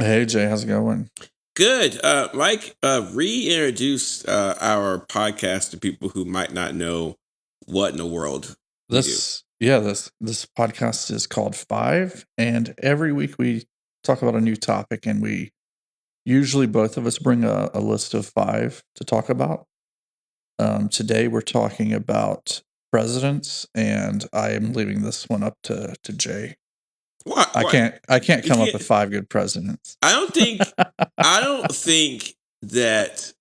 Hey Jay, how's it going? Good. Mike, reintroduce our podcast to people who might not know what in the world we do. This podcast is called Five, and every week we talk about a new topic, and we usually both of us bring a list of five to talk about. Today we're talking about presidents, and I am leaving this one up to Jay. What? I can't You come up can't- with five good presidents. I don't think that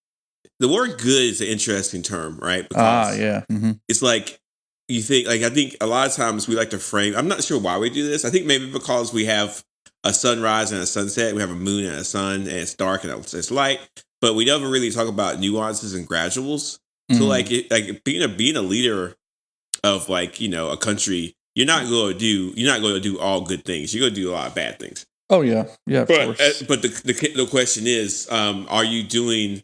the word good is an interesting term, right? Because Yeah. it's like you think, like, I think a lot of times we like to frame, I'm not sure why we do this. I think maybe because we have a sunrise and a sunset, we have a moon and a sun, and it's dark and it's light, but we never really talk about nuances and graduals. So like being a leader of, like, a country, you're not going to do all good things. You're going to do a lot of bad things. Oh yeah, of course. But the question is, what are you doing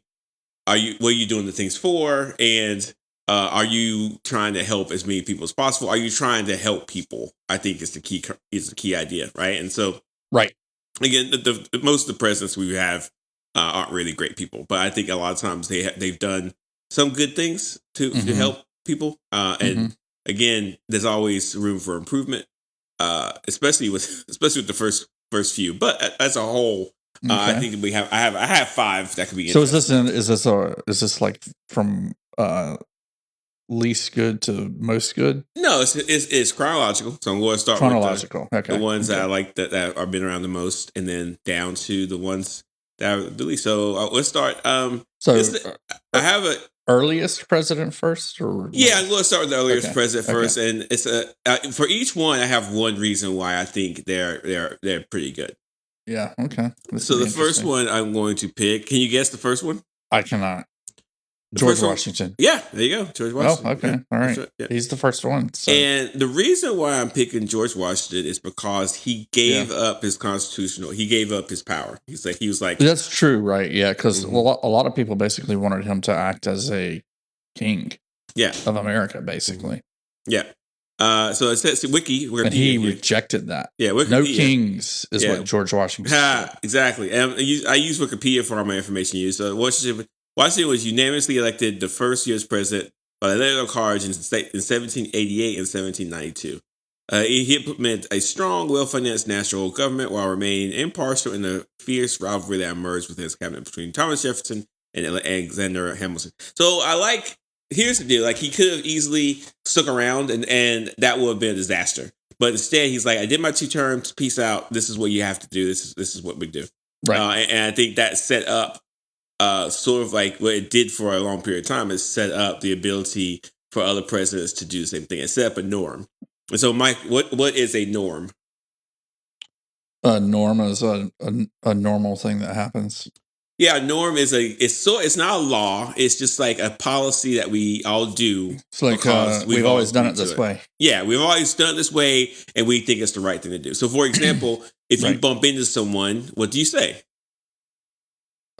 the things for? And are you trying to help as many people as possible? Are you trying to help people? I think is the key idea, right? And so, Right. again, the most of the presidents we have aren't really great people, but I think a lot of times they've done some good things to help people. And again, there's always room for improvement, especially with the first few. But as a whole, I think I have five that could be. So is this like from least good to most good? No, it's chronological. So I'm going to start with the ones that I like that are been around the most, and then down to the ones that are the least. So let's start. I have a earliest president first, or I'm going to start with the earliest president first, and it's for each one I have one reason why I think they're pretty good. Yeah. Okay. So the first one I'm going to pick. Can you guess the first one? I cannot. George Washington. Yeah, there you go. George Washington. Oh, okay. Yeah, all right. right. Yeah. He's the first one. So. And the reason why I'm picking George Washington is because he gave up his he gave up his power. He was like, that's true, right? Yeah, because a lot of people basically wanted him to act as a king. Yeah. Of America, basically. Yeah. So it says Wiki, and he rejected that. Yeah, Wikipedia. No kings is what George Washington said. Exactly. And I use Wikipedia for all my information use. So Washington was unanimously elected the first U.S. president by the Electoral College in 1788 and 1792. He implemented a strong, well-financed national government while remaining impartial in the fierce rivalry that emerged within his cabinet between Thomas Jefferson and Alexander Hamilton. So here's the deal. Like, he could have easily stuck around and that would have been a disaster. But instead, he's like, I did my 2 terms. Peace out. This is what you have to do. This is what we do. Right. And I think that set up sort of like what it did for a long period of time, is set up the ability for other presidents to do the same thing. It set up a norm. And so, Mike, what is a norm? A norm is a normal thing that happens. Yeah, a norm is it's not a law. It's just like a policy that we all do. It's like we've always done it this way. Yeah, we've always done it this way, and we think it's the right thing to do. So, for example, if you bump into someone, what do you say?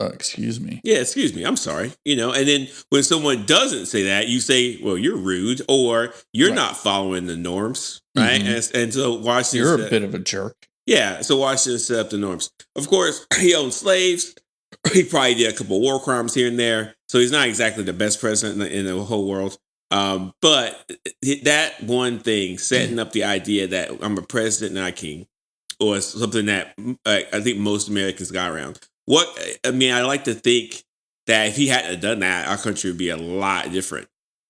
Excuse me. Yeah, excuse me. I'm sorry. And then when someone doesn't say that, you say, well, you're rude, or you're not following the norms, right? And so Washington, you're a bit of a jerk. Yeah, so Washington set up the norms. Of course, he owned slaves. He probably did a couple of war crimes here and there. So he's not exactly the best president in the whole world. But that one thing, setting up the idea that I'm a president, not a king, or something that I think most Americans got around. I like to think that if he hadn't done that, our country would be a lot different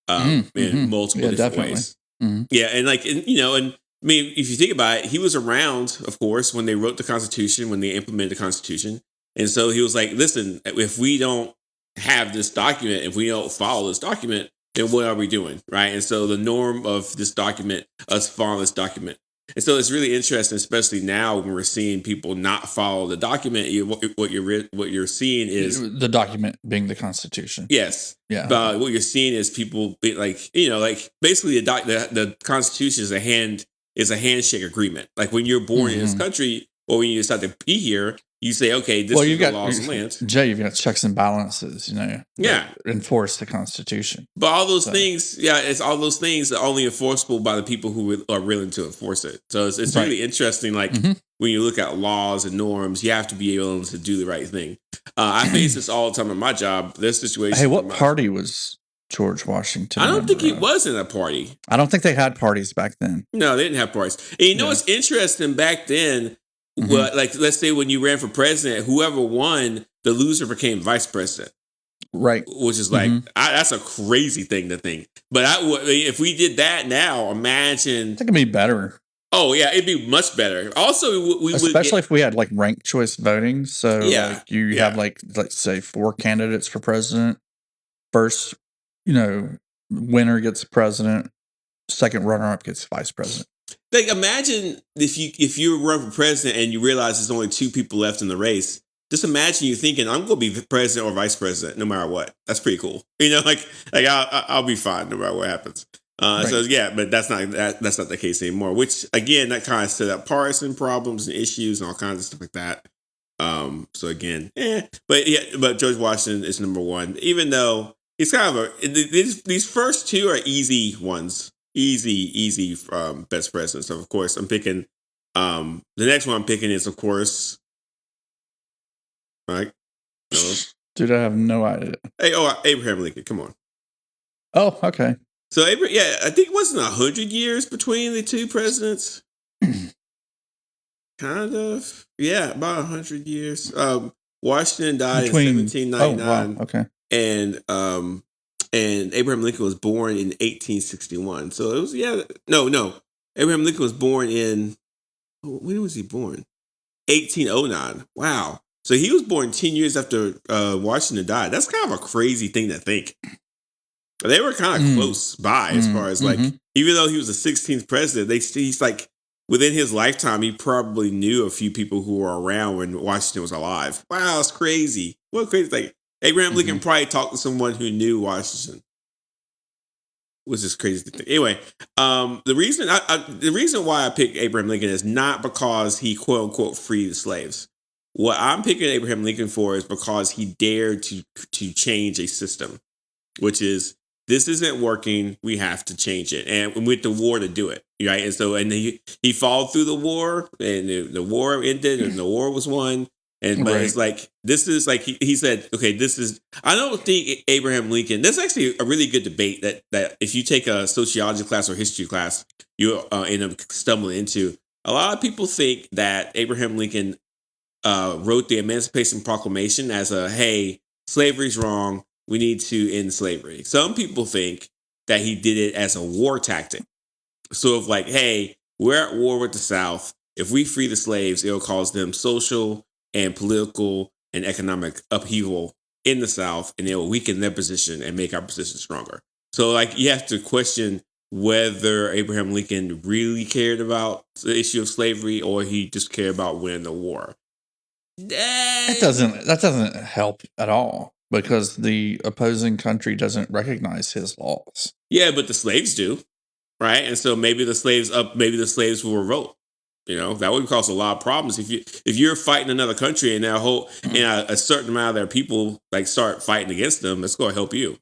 in multiple different ways. Mm-hmm. Yeah, and if you think about it, he was around, of course, when they wrote the Constitution, when they implemented the Constitution. And so he was like, listen, if we don't have this document, if we don't follow this document, then what are we doing, right? And so the norm of this document, us following this document. And so it's really interesting, especially now when we're seeing people not follow the document. What you're seeing is the document being the Constitution. Yes. Yeah. But what you're seeing is people basically the Constitution is a handshake agreement. Like, when you're born in this country, or when you decide to be here, you say, okay, this is the laws of the land. Jay, you've got checks and balances, enforce the Constitution. But all those things, it's all those things that are only enforceable by the people who are willing to enforce it. So it's really interesting. Like, when you look at laws and norms, you have to be able to do the right thing. I face this all the time at my job. This situation. Hey, what party was George Washington? I don't think he of? was in a party. I don't think they had parties back then. No, they didn't have parties. And you know what's interesting back then? Well, like let's say when you ran for president, whoever won, the loser became vice president. Right. Which is like that's a crazy thing to think. But if we did that now, imagine. I think it'd be better. Oh yeah, it'd be much better. Also, we especially if we had like ranked choice voting. So like you have like let's say 4 candidates for president. First, winner gets president. Second runner-up gets vice president. Like imagine if you run for president and you realize there's only 2 people left in the race. Just imagine you thinking I'm going to be president or vice president no matter what. That's pretty cool. Like I'll be fine no matter what happens. Right. So yeah, but that's not the case anymore. Which again, that kind of set up partisan problems and issues and all kinds of stuff like that. So again, but George Washington is number 1, even though he's kind of these first 2 are easy ones, easy best presidents. So of course, I'm picking. The next one I'm picking is of course, right? No. Dude, I have no idea. Hey, Abraham Lincoln. Come on. Oh, okay. So I think it wasn't 100 years between the 2 presidents. Kind of, about 100 years. Washington died in 1799. Oh, wow. Okay. And Abraham Lincoln was born in 1861. So it was no. Abraham Lincoln was born in when was he born? 1809. Wow. So he was born 10 years after Washington died. That's kind of a crazy thing to think. They were kind of close by as far as like, even though he was the 16th president, he's like within his lifetime, he probably knew a few people who were around when Washington was alive. Wow, that's crazy. What a crazy thing. Abraham Lincoln probably talked to someone who knew Washington. Which is crazy to think. Anyway, the reason why I picked Abraham Lincoln is not because he quote unquote freed the slaves. What I'm picking Abraham Lincoln for is because he dared to change a system, which is this isn't working. We have to change it, and with the war to do it, right? And so, and he followed through the war, and the war ended, and the war was won. And but it's like this is like he said, okay, this is. I don't think Abraham Lincoln. That's actually a really good debate that if you take a sociology class or history class, you end up stumbling into. A lot of people think that Abraham Lincoln wrote the Emancipation Proclamation as hey, slavery's wrong. We need to end slavery. Some people think that he did it as a war tactic. So of like, hey, we're at war with the South. If we free the slaves, it'll cause them social and political and economic upheaval in the South, and it will weaken their position and make our position stronger. So like you have to question whether Abraham Lincoln really cared about the issue of slavery or he just cared about winning the war. That doesn't help at all because the opposing country doesn't recognize his laws. Yeah, but the slaves do, right? And so maybe the slaves will revolt. That would cause a lot of problems if you're fighting another country and a certain amount of their people like start fighting against them. That's going to help you.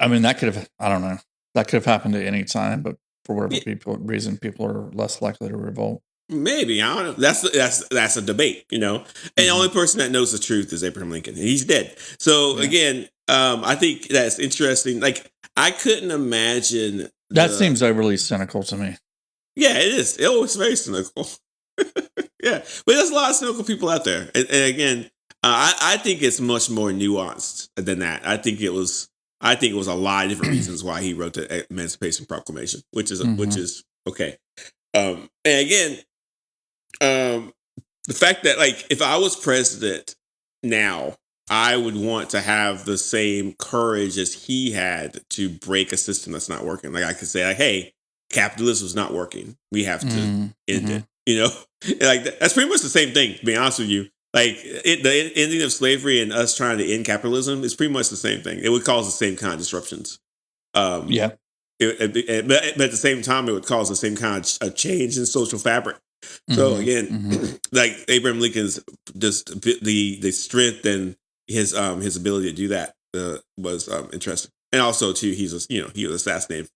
I mean, that could have. I don't know. That could have happened at any time, but for whatever reason, people are less likely to revolt. Maybe I don't know. That's a debate, And the only person that knows the truth is Abraham Lincoln. And he's dead. So again, I think that's interesting. Like I couldn't imagine. That seems overly cynical to me. Yeah, it is. It's very cynical. Yeah, but there's a lot of cynical people out there. And again, I think it's much more nuanced than that. I think it was a lot of different reasons why he wrote the Emancipation Proclamation, which is okay. And again, the fact that like if I was president now, I would want to have the same courage as he had to break a system that's not working. Like I could say, like, hey, capitalism is not working. We have to end it. Like that's pretty much the same thing. To be honest with you, like the ending of slavery and us trying to end capitalism is pretty much the same thing. It would cause the same kind of disruptions. But at the same time, it would cause the same kind of change in social fabric. So again, like Abraham Lincoln's just the strength and his ability to do that was interesting, and also too he was assassinated.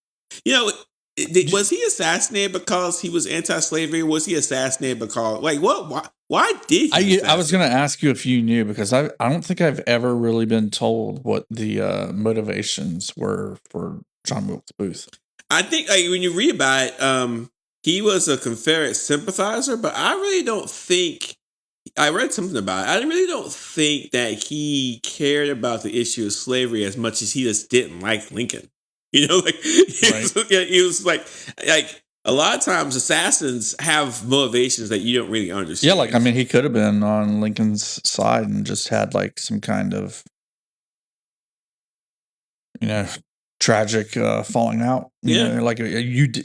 Was he assassinated because he was anti-slavery? Or was he assassinated because like what? Why did he? I was going to ask you if you knew because I don't think I've ever really been told what the motivations were for John Wilkes Booth. I think like when you read about it, he was a Confederate sympathizer, but I really don't think I read something about it. I really don't think that he cared about the issue of slavery as much as he just didn't like Lincoln. You know, like he was like a lot of times assassins have motivations that you don't really understand. Yeah, like I mean, he could have been on Lincoln's side and just had like some kind of, you know, tragic falling out. You know, like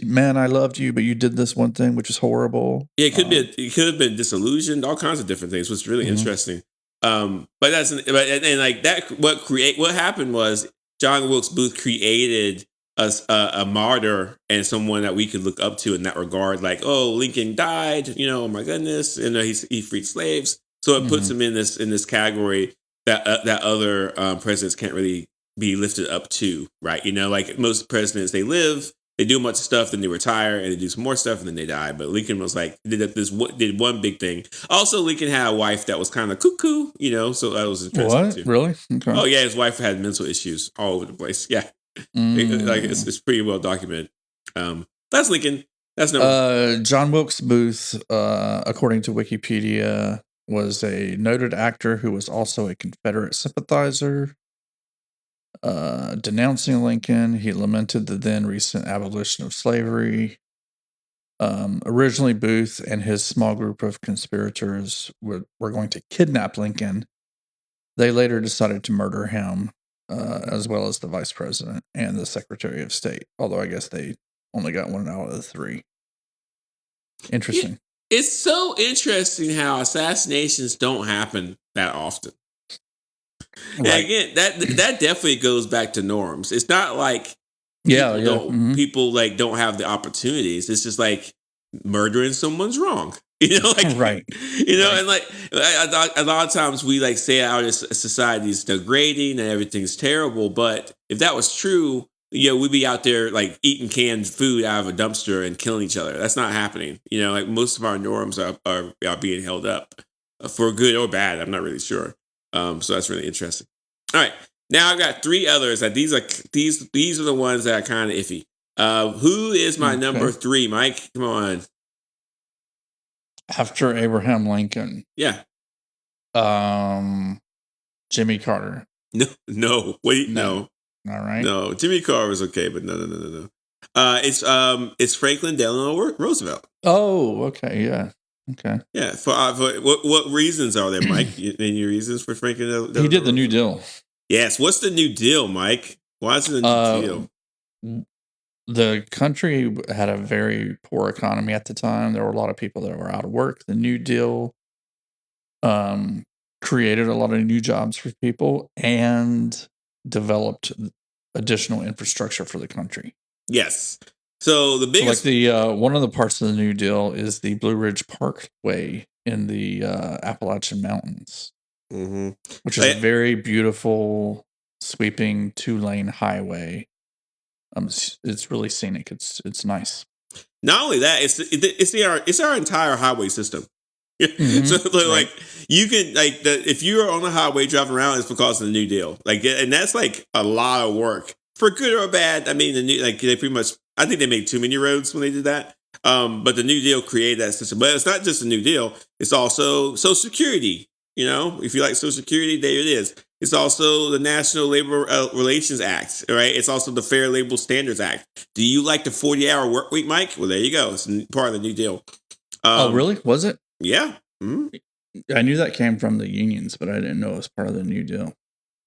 man, I loved you, but you did this one thing which is horrible. Yeah, it could have been disillusioned, all kinds of different things, which is really interesting. But that's and like that. What happened was John Wilkes Booth created a martyr and someone that we could look up to in that regard. Like, oh, Lincoln died. You know, oh my goodness, and he freed slaves. So it puts him in this category that other presidents can't really be lifted up to, right? You know, like most presidents, they live, they do a bunch of stuff, then they retire, and they do some more stuff, and then they die. But Lincoln was like did one big thing. Also, Lincoln had a wife that was kind of cuckoo, you know, so that was interesting What? too. Really? Okay. Oh yeah, his wife had mental issues all over the place. Yeah, like it's pretty well documented. That's Lincoln. That's number. John Wilkes Booth, according to Wikipedia, was a noted actor who was also a Confederate sympathizer. Denouncing Lincoln, he lamented the then recent abolition of slavery. Originally, Booth and his small group of conspirators were going to kidnap Lincoln. They later decided to murder him, as well as the vice president and the secretary of state, although I guess they only got one out of the three. Interesting. It's so interesting how assassinations don't happen that often. Right. And again, that definitely goes back to norms. It's not like people like don't have the opportunities. It's just like murdering someone's wrong. You know, like right. You know, and like a lot of times we like say our society is degrading and everything's terrible. But if that was true, you know, we'd be out there like eating canned food out of a dumpster and killing each other. That's not happening. You know, like most of our norms are being held up for good or bad. I'm not really sure. So that's really interesting. All right, now I've got three others that these are the ones that are kind of iffy. Who is my number three, Mike? Come on. After Abraham Lincoln. Yeah. Jimmy Carter. No. Wait, no. All right. No, Jimmy Carter was okay, but no. It's Franklin Delano Roosevelt. Oh, okay, yeah. Okay. Yeah. For what reasons are there, Mike? Any reasons for Franklin Delano? He did the New Deal. Yes. What's the New Deal, Mike? Why is it a New Deal? The country had a very poor economy at the time. There were a lot of people that were out of work. The New Deal created a lot of new jobs for people and developed additional infrastructure for the country. Yes. So the biggest, one of the parts of the New Deal is the Blue Ridge Parkway in the Appalachian Mountains, which is a very beautiful, sweeping 2-lane highway. It's really scenic. It's nice. Not only that, it's our entire highway system. So like you can if you're on the highway driving around, it's because of the New Deal. Like, and that's like a lot of work for good or bad. I mean, they pretty much. I think they made too many roads when they did that. But the New Deal created that system. But it's not just the New Deal. It's also Social Security. You know, if you like Social Security, there it is. It's also the National Labor Relations Act, right? It's also the Fair Labor Standards Act. Do you like the 40-hour work week, Mike? Well, there you go. It's part of the New Deal. Oh, really? Was it? Yeah. Mm-hmm. I knew that came from the unions, but I didn't know it was part of the New Deal.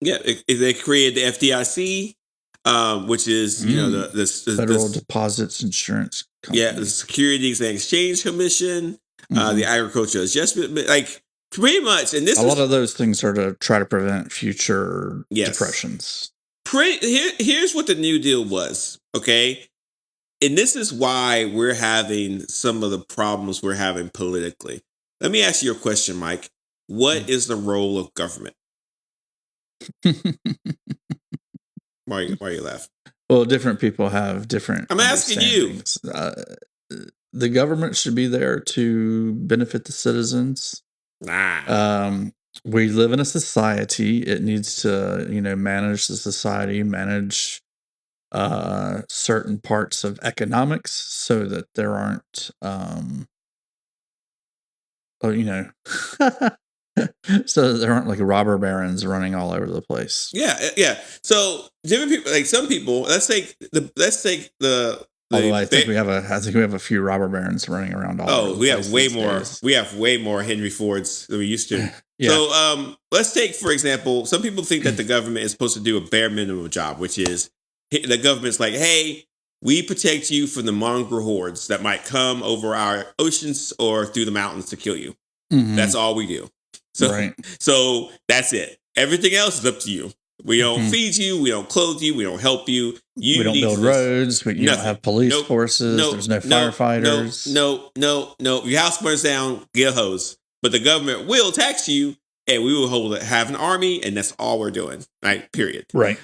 Yeah, they created the FDIC, which is the Federal Deposits Insurance Company. Yeah, the Securities and Exchange Commission, the Agricultural Adjustment, like pretty much. And this lot of those things are to try to prevent future depressions. Here's what the New Deal was, okay, and this is why we're having some of the problems we're having politically. Let me ask you a question, Mike. What is the role of government? Why are you laughing? Well, different people have different I'm asking you. understandings. The government should be there to benefit the citizens. Nah. We live in a society. It needs to, manage the society, manage certain parts of economics so that there aren't, oh, so that there aren't like robber barons running all over the place. Yeah. So different people, like some people. Although I think we have a few robber barons running around all over the we place. have way these more. days. We have way more Henry Fords than we used to. Yeah. So let's take, for example, some people think that the government is supposed to do a bare minimum job, which is the government's like, hey, we protect you from the mongrel hordes that might come over our oceans or through the mountains to kill you. Mhm. That's all we do. So, Right. so that's it. Everything else is up to you. We don't Mhm. feed you. We don't clothe you. We don't help you. We don't need build to- roads. You don't Nothing. have police Nope. forces. There's no firefighters. No. Your house burns down, get a hose. But the government will tax you, and we will have an army, and that's all we're doing. Right? Period. Right.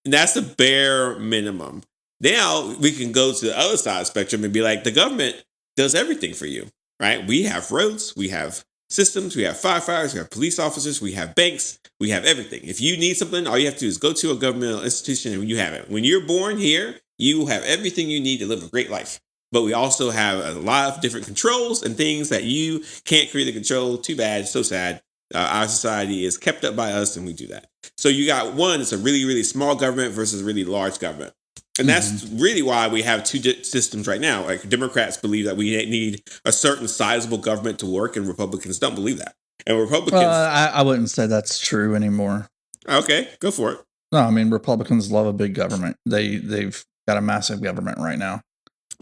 That's the bare minimum. Now we can go to the other side of the spectrum and be like, the government does everything for you. Right? We have roads. We have systems. We have firefighters. We have police officers. We have banks. We have everything. If you need something, all you have to do is go to a governmental institution and you have it. When you're born here, you have everything you need to live a great life. But we also have a lot of different controls and things that you can't create the control. Too bad. So sad. Our society is kept up by us and we do that. So you got one, it's a really, really small government versus a really large government. And that's really why we have two systems right now. Like Democrats believe that we need a certain sizable government to work, and Republicans don't believe that. And Republicans, I wouldn't say that's true anymore. Okay, go for it. No, I mean Republicans love a big government. They've got a massive government right now.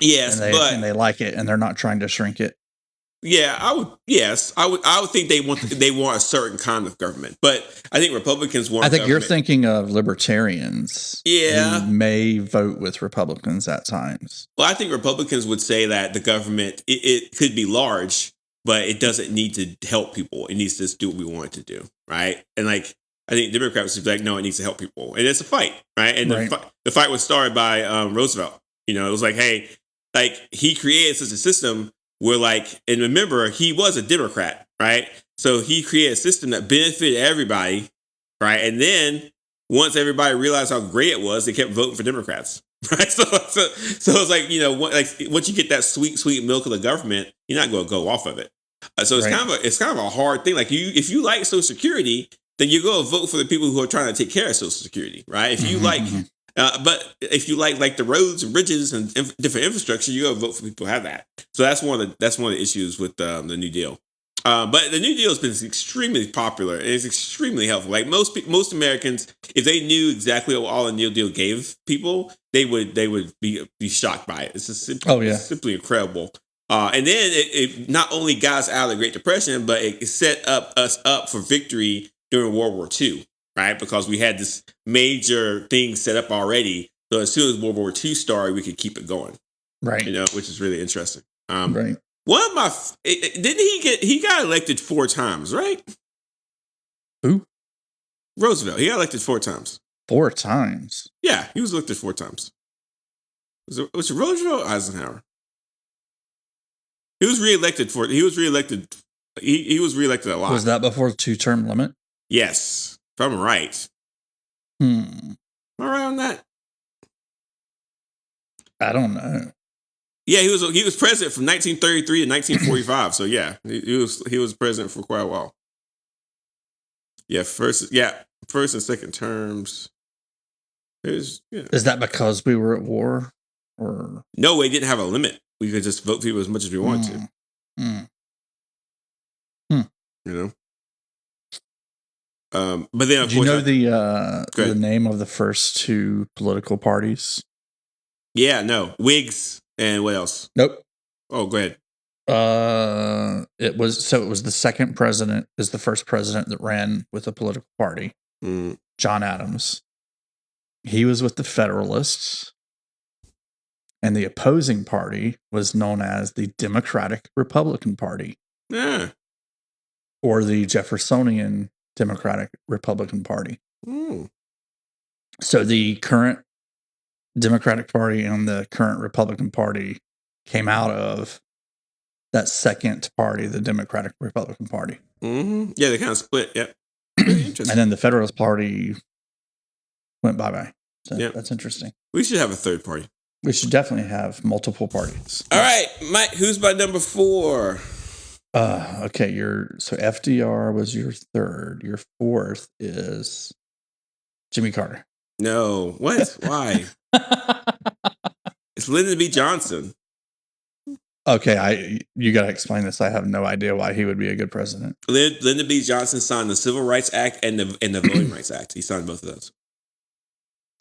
Yes, and they like it, and they're not trying to shrink it. Yeah, I would. Yes, I would think they want a certain kind of government, but I think Republicans want. I think you're thinking of libertarians. Yeah, who may vote with Republicans at times. Well, I think Republicans would say that the government it could be large, but it doesn't need to help people. It needs to just do what we want it to do, right? And like I think Democrats would be like, no, it needs to help people, and it's a fight, right? And the fight was started by Roosevelt. It was like, hey, like he created such a system. Where and remember, he was a Democrat, right? So he created a system that benefited everybody, right? And then once everybody realized how great it was, they kept voting for Democrats, right? So it's like, once you get that sweet milk of the government, you're not going to go off of it. So it's kind of a hard thing. Like if you like Social Security, then you go vote for the people who are trying to take care of Social Security, right? If you but if you like the roads and bridges and different infrastructure, you go vote for people who have that. So that's one of the issues with the New Deal. But the New Deal has been extremely popular and it's extremely helpful. Like most Americans, if they knew exactly what all the New Deal gave people, they would be shocked by it. It's just simply incredible. And then it not only got us out of the Great Depression, but it set us up for victory during World War II. Right, because we had this major thing set up already. So as soon as World War II started, we could keep it going. Right, which is really interesting. Right. One of my didn't he got elected 4 times, right? Who? Roosevelt. He got elected 4 times. 4 times. Yeah, he was elected 4 times. Was it Roosevelt or Eisenhower? He was reelected. He was reelected a lot. Was that before the 2-term limit? Yes. If I'm right. Am I right on that? I don't know. Yeah, he was president from 1933 to 1945. So yeah, he was president for quite a while. Yeah, first and second terms. Is that because we were at war, or no? We didn't have a limit. We could just vote people as much as we wanted to. But then, do you know the name of the first 2 political parties? Yeah, no, Whigs and what else? Nope. Oh, go ahead. It was the second president is the first president that ran with a political party. John Adams. He was with the Federalists, and the opposing party was known as the Democratic Republican Party. Yeah. Or the Jeffersonian Democratic Republican Party. So the current Democratic Party and the current Republican Party came out of that second party, the Democratic Republican Party. Mm-hmm. Yeah, they kind of split. Yep. Really interesting. And then the Federalist Party went bye-bye. So Yep. that's interesting. We should have a third party. We should definitely have multiple parties. All right, Mike, who's my number 4? Okay, so FDR was your third. Your fourth is Jimmy Carter. No. What? Why? It's Lyndon B. Johnson. Okay, you got to explain this. I have no idea why he would be a good president. Lyndon B. Johnson signed the Civil Rights Act and the Voting Rights Act. He signed both of those.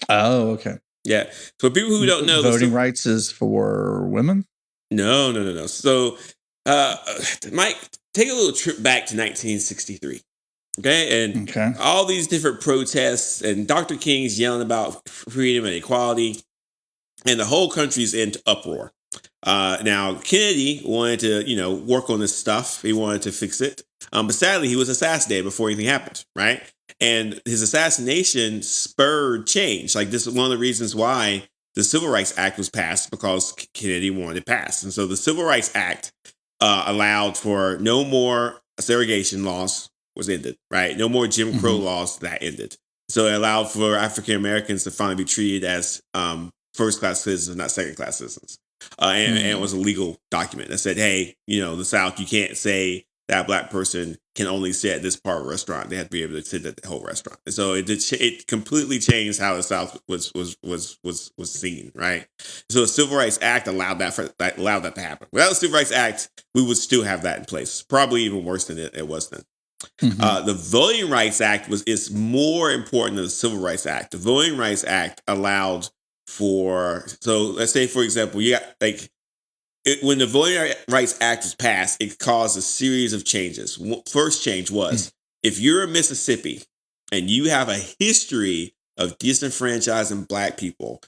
Oh, okay. Yeah. So for people who don't know, voting rights is for women? No. So, Mike, take a little trip back to 1963. Okay, and all these different protests, and Dr. King's yelling about freedom and equality, and the whole country's in uproar. Now, Kennedy wanted to, work on this stuff. He wanted to fix it. But sadly, he was assassinated before anything happened, right? And his assassination spurred change. Like, this is one of the reasons why the Civil Rights Act was passed, because Kennedy wanted it passed. And so the Civil Rights Act allowed for no more segregation laws was ended, right? No more Jim Crow laws, that ended. So it allowed for African Americans to finally be treated as first-class citizens, not second-class citizens. And it was a legal document that said, hey, the South, you can't say that a black person can only sit at this part of a restaurant. They have to be able to sit at the whole restaurant. And so it completely changed how the South was seen, right? So the Civil Rights Act allowed that to happen. Without the Civil Rights Act, we would still have that in place. Probably even worse than it was then. The Voting Rights Act is more important than the Civil Rights Act. The Voting Rights Act allowed for, so let's say, for example, you got when the Voting Rights Act was passed, it caused a series of changes. First change was, if you're in Mississippi and you have a history of disenfranchising black people,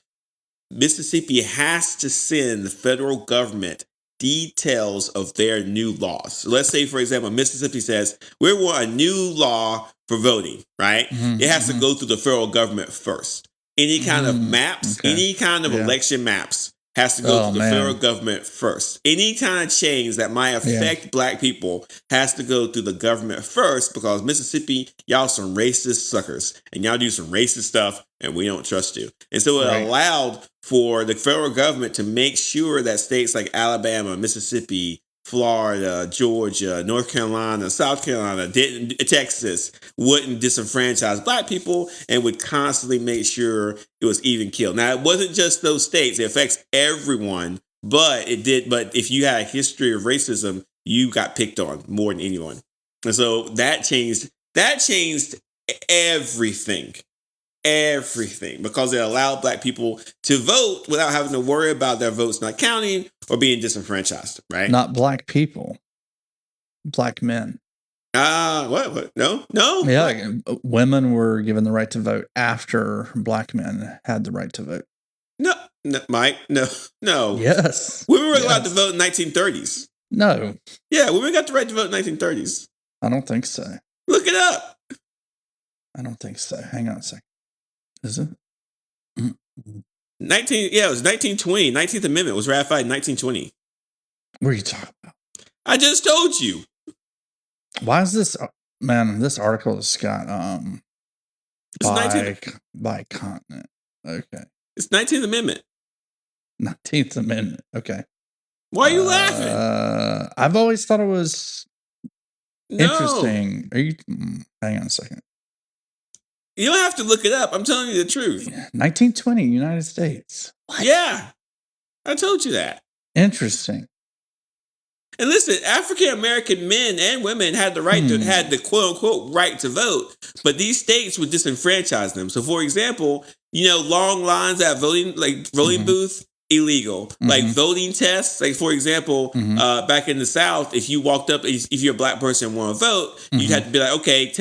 Mississippi has to send the federal government details of their new laws. So let's say, for example, Mississippi says, we want a new law for voting, right? It has to go through the federal government first. Any kind of maps, any kind of election maps has to go through the federal government first. Any kind of change that might affect black people has to go through the government first, because Mississippi, y'all some racist suckers, and y'all do some racist stuff, and we don't trust you. And so it allowed for the federal government to make sure that states like Alabama, Mississippi, Florida, Georgia, North Carolina, South Carolina, Texas wouldn't disenfranchise black people, and would constantly make sure it was even killed. Now, it wasn't just those states. It affects everyone, but it did. But if you had a history of racism, you got picked on more than anyone. And so that changed everything. Everything, because it allowed black people to vote without having to worry about their votes not counting or being disenfranchised, right? Not black people, black men. What? No. Yeah, women were given the right to vote after black men had the right to vote. No, Mike, no. Yes. Women were allowed to vote in 1930s. No. Yeah, women got the right to vote in 1930s. I don't think so. Look it up. I don't think so. Hang on a second. Is it? It was 1920. 19th Amendment was ratified in 1920. What are you talking about? I just told you. Why is this, man, this article has got, by continent. Okay. It's 19th Amendment. 19th Amendment. Okay. Why are you laughing? I've always thought it was interesting. Are you, hang on a second. You don't have to look it up. I'm telling you the truth. 1920, United States. What? Yeah. I told you that. Interesting. And listen, African American men and women had the right to, had the quote unquote right to vote, but these states would disenfranchise them. So, for example, long lines at voting booth, illegal. Like voting tests, like for example, back in the South, if you walked up, if you're a black person and want to vote, you'd have to be like, okay,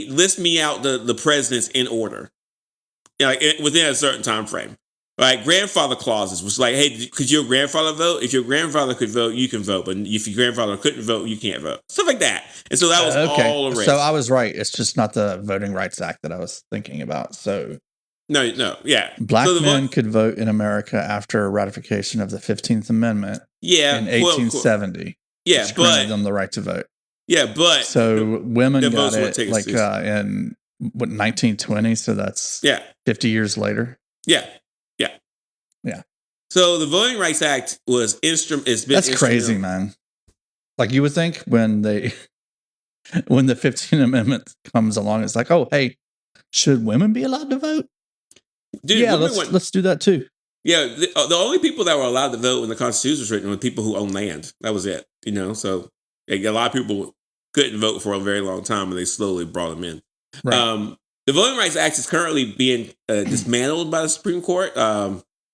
list me out the presidents in order, within a certain time frame. Right, grandfather clauses was like, hey, could your grandfather vote? If your grandfather could vote, you can vote. But if your grandfather couldn't vote, you can't vote. Stuff like that. And so that was all arranged. So I was right. It's just not the Voting Rights Act that I was thinking about. So No, yeah. Black So the men vote, could vote in America after ratification of the 15th Amendment yeah, in quote unquote, 1870, yeah, which granted but them the right to vote. yeah, but So women their got votes weren't it taken like seriously. in what 1920, so that's Yeah, 50 years later. yeah, yeah. Yeah. So the Voting Rights Act was it's been That's crazy, instrumental. man. Like you would think when the 15th Amendment comes along, it's like, oh, hey, should women be allowed to vote? Dude, Yeah, women went. let's do that too. Yeah, the only people that were allowed to vote when the Constitution was written were people who owned land. That was it. So like, a lot of people couldn't vote for a very long time, and they slowly brought them in. Right. The Voting Rights Act is currently being dismantled by the Supreme Court.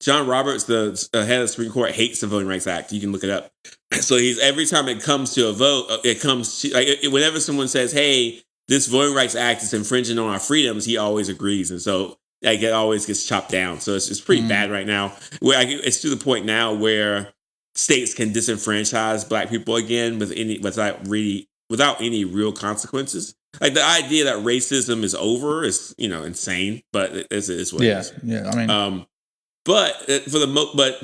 John Roberts, the head of the Supreme Court, hates the Voting Rights Act. You can look it up. So he's every time it comes to a vote, it comes to, like whenever someone says, "Hey, this Voting Rights Act is infringing on our freedoms," he always agrees, and so like it always gets chopped down. So it's pretty bad right now. Where it's to the point now where states can disenfranchise Black people again without any real consequences. Like the idea that racism is over is insane, but it is what it is. Yeah. I mean, But for what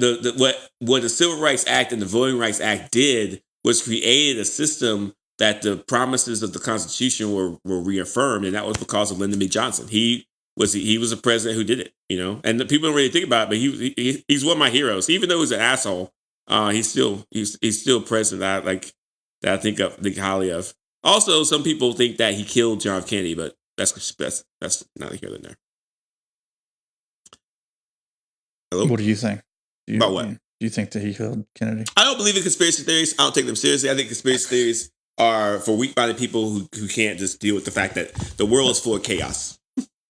the Civil Rights Act and the Voting Rights Act did was created a system that the promises of the Constitution were reaffirmed, and that was because of Lyndon B. Johnson. He was a president who did it, and the people don't really think about it, but he's one of my heroes. Even though he's an asshole, he's still president that I think highly of. Also, some people think that he killed John F. Kennedy, but that's neither here nor there. Hello? what do you think? About what? Do you think that he killed Kennedy? I don't believe in conspiracy theories. I don't take them seriously. I think conspiracy theories are for weak-minded people who can't just deal with the fact that the world is full of chaos.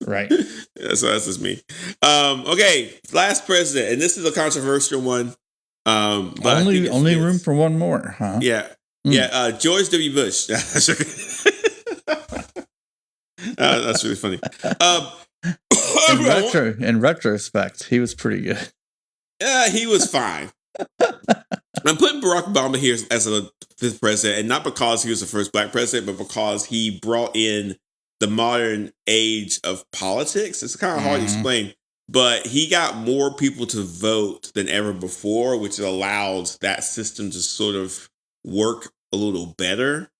Right. So that's just me. Okay, last president, and this is a controversial one. But only room for one more, huh? Yeah. Yeah, George W. Bush. That's really funny. In retrospect, he was pretty good. Yeah, he was fine. I'm putting Barack Obama here as a fifth president, and not because he was the first Black president, but because he brought in the modern age of politics. It's kind of hard to explain, but he got more people to vote than ever before, which allowed that system to sort of work a little better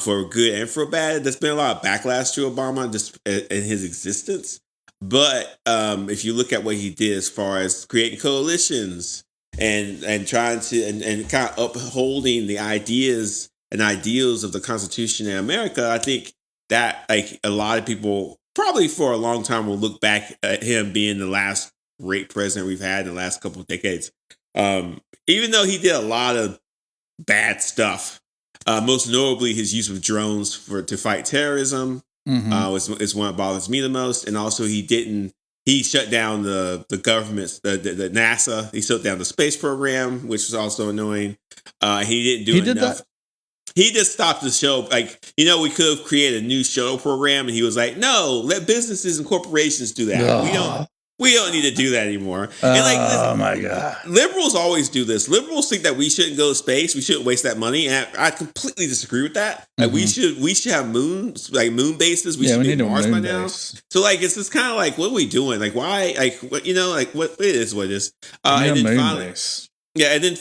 for good and for bad. There's been a lot of backlash to Obama just in his existence. But if you look at what he did as far as creating coalitions and trying to and kind of upholding the ideas and ideals of the Constitution in America, I think that like a lot of people probably for a long time will look back at him being the last great president we've had in the last couple of decades. Even though he did a lot of bad stuff, most notably his use of drones to fight terrorism. Is one that bothers me the most, and also he shut down the government's the NASA. He shut down the space program, which was also annoying. He didn't do enough. He just stopped the show. Like, we could have created a new shuttle program, and he was like, "No, let businesses and corporations do that. We don't need to do that anymore." And my God. Liberals always do this. Liberals think that we shouldn't go to space. We shouldn't waste that money. And I completely disagree with that. Like we should have moon bases. We should be on Mars by now. So it's just kind of like, what are we doing? Like why? Like what? What it is? What it is? And then finally, base. Yeah, and then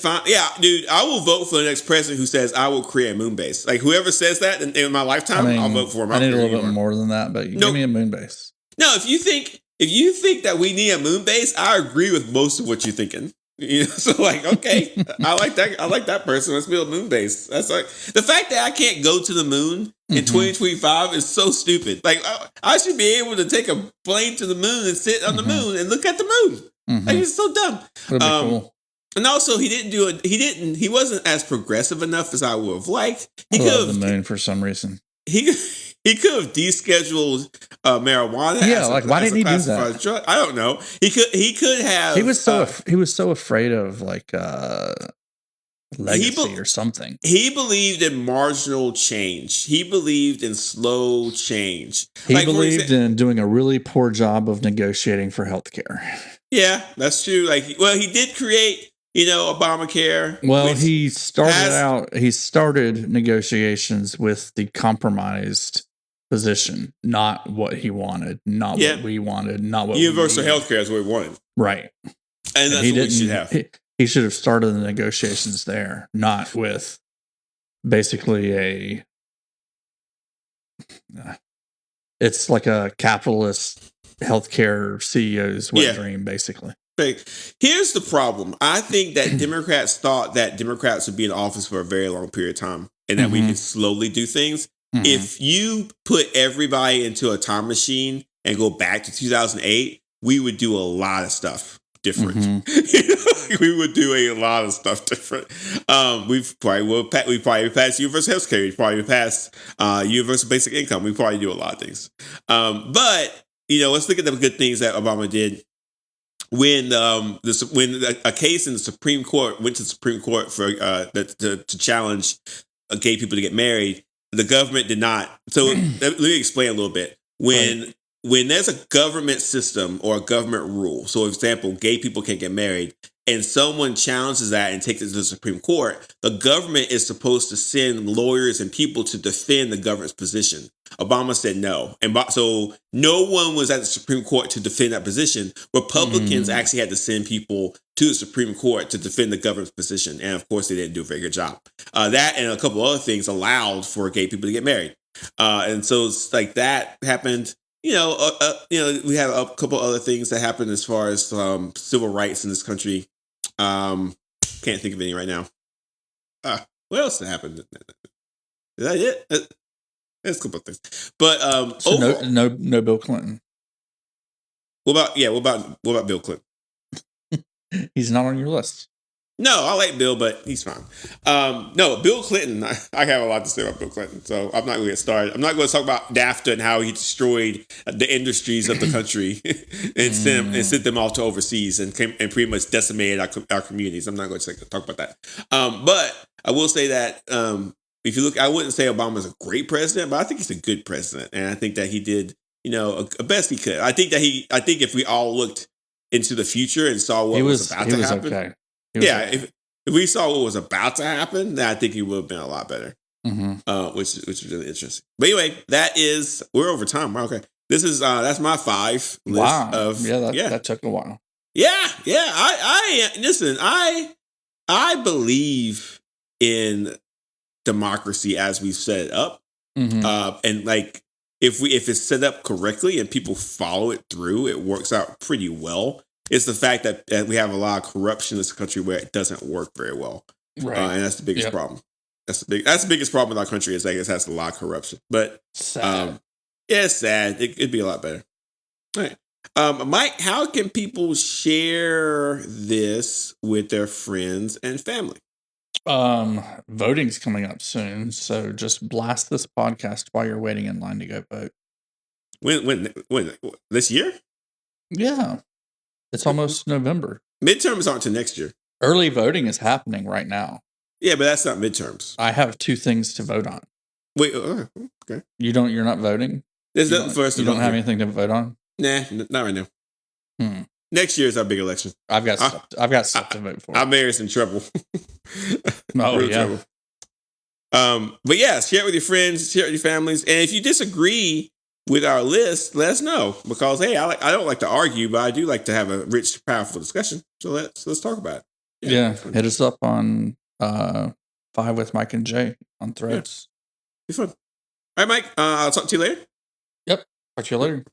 dude, I will vote for the next president who says I will create a moon base. Like whoever says that in my lifetime, I'll vote for him. I need a little bit more than that, but give me a moon base. No, if you think that we need a moon base, I agree with most of what you're thinking. So okay, I like that person. Let's build a moon base. That's like the fact that I can't go to the moon in 2025 is so stupid. Like I should be able to take a plane to the moon and sit on the moon and look at the moon. Like it's so dumb. That'd be cool. And also, he didn't do it. He wasn't as progressive enough as I would have liked. He I could love have the moon for some reason. He could have descheduled marijuana. Yeah, why didn't he do that? Drug. I don't know. He could have. He was so afraid of legacy or something. He believed in marginal change. He believed in slow change. He believed in doing a really poor job of negotiating for healthcare. Yeah, that's true. He did create, Obamacare. Well, he started negotiations with the compromised position, not what he wanted, not Yeah. what we wanted, not what Universal we needed. health care is what we wanted. Right. And that's what we should have. He should have started the negotiations there, not with basically it's like a capitalist healthcare CEO's wet dream, basically. Here's the problem. I think that Democrats thought that Democrats would be in office for a very long period of time and that we could slowly do things. If you put everybody into a time machine and go back to 2008, we would do a lot of stuff different. We would do a lot of stuff different. We probably pass universal health care. We probably pass universal basic income. We probably do a lot of things. But let's look at the good things that Obama did. When a case in the Supreme Court went to the Supreme Court for to challenge gay people to get married, the government did not. So let me explain a little bit. When there's a government system or a government rule, so for example, gay people can't get married, and someone challenges that and takes it to the Supreme Court, the government is supposed to send lawyers and people to defend the government's position. Obama said no. And so no one was at the Supreme Court to defend that position. Republicans actually had to send people to the Supreme Court to defend the government's position. And of course, they didn't do a very good job. That and a couple other things allowed for gay people to get married. And so it's like that happened. We have a couple other things that happened as far as civil rights in this country. Can't think of any right now. What else happened? Is that it? There's a couple of things, but so overall, no Bill Clinton. What about Bill Clinton? He's not on your list. No, I like Bill, but he's fine. No, Bill Clinton. I have a lot to say about Bill Clinton, so I'm not going to get started. I'm not going to talk about NAFTA and how he destroyed the industries of the country and sent them all to overseas and pretty much decimated our communities. I'm not going to talk about that. But I will say that if you look, I wouldn't say Obama's a great president, but I think he's a good president, and I think that he did, a best he could. I think if we all looked into the future and saw what was about to happen. Okay. If we saw what was about to happen, then I think he would have been a lot better. Which is really interesting. But anyway, we're over time. Okay, this is that's my 5 list. Wow. That took a while. Yeah. I listen. I believe in democracy as we've set it up, and like if it's set up correctly and people follow it through, it works out pretty well. It's the fact that we have a lot of corruption in this country where it doesn't work very well, right? And that's the biggest problem. That's the biggest problem with our country is that it has a lot of corruption. But sad. It's sad. It'd be a lot better. All right, Mike, how can people share this with their friends and family? Voting's coming up soon, so just blast this podcast while you're waiting in line to go vote. When this year? Yeah. It's almost November. Midterms aren't until next year. Early voting is happening right now. Yeah, but that's not midterms. I have 2 things to vote on. Wait, okay. You're not voting? There's nothing for us to vote on. You don't have anything to vote on? Nah, not right now. Next year is our big election. I've got stuff to vote for. Our mayor's in trouble. Trouble. But yeah, share it with your friends, share it with your families. And if you disagree with our list, let us know, because hey, I don't like to argue, but I do like to have a rich, powerful discussion. So let's talk about it. Yeah, hit us up on 5 with Mike and Jay on Threads. Be fun. All right, Mike. I'll talk to you later. Yep. Talk to you later.